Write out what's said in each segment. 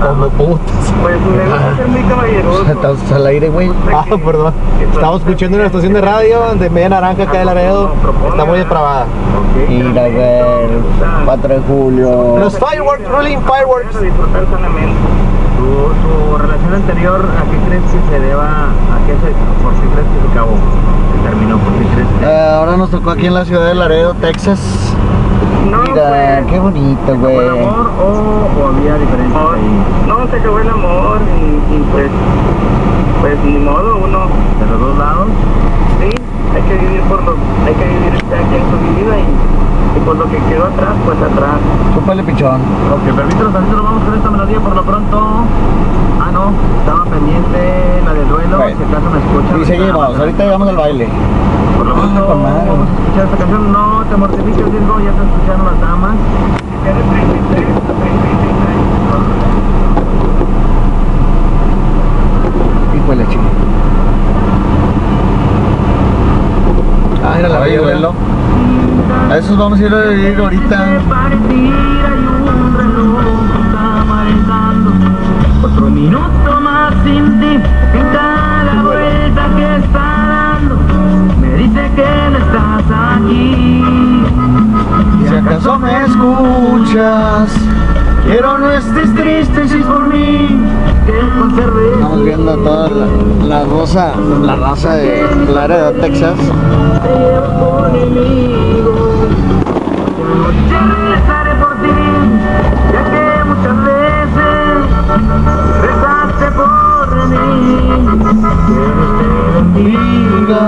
Como putas. Pues me gusta ser muy caballeroso. Estamos al aire, güey. Ah, perdón. Estamos escuchando una estación de radio de Media Naranja acá de Laredo. Está muy depravada. Ir a ver 4 de julio. Los fireworks, rolling fireworks. Disfrutar sanamente. Tu relación anterior, ¿a qué crees que se deba? ¿Por qué crees que se acabó? ¿Se terminó? ¿Por qué crees que...? Ahora nos tocó aquí en la ciudad de Laredo, Texas. No, Mira, pues, qué bonito, ¿Fue güey. el amor o había diferencias amor. ahí? No, se acabó el amor y pues ni modo, uno, ¿De los dos lados? sí, hay que vivir cada quien su vida y por lo que quedó atrás, pues atrás. Chúpale, pichón. Ok, permítanos tantito, nos vamos con esta melodía por lo pronto. Ah, no, estaba pendiente la del duelo, Bueno. si acaso me escuchan. Y seguimos, ahorita llegamos al baile. Por lo pronto con madre. vamos a escuchar esta canción. No te mortifiques, Virgo, ya te escucharon las damas. Hijo de la chica. Ah, era la Oye, viola. duelo. A esos vamos a ir a vivir ahorita. Otro minuto más sin ti, en cada vuelta que está dando, me dice que no estás aquí. Si acaso me escuchas, quiero no estés triste si es por mí. Que conserve Estamos viendo toda la raza de Laredo, Texas. te llevo conmigo. Ya regresaré por ti, ya que muchas veces rezaste por mí. Que Dios te bendiga.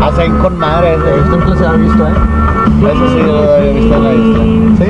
Hacen con madre, esto nunca se había visto, Eso sí lo había visto en la isla. ¿Sí?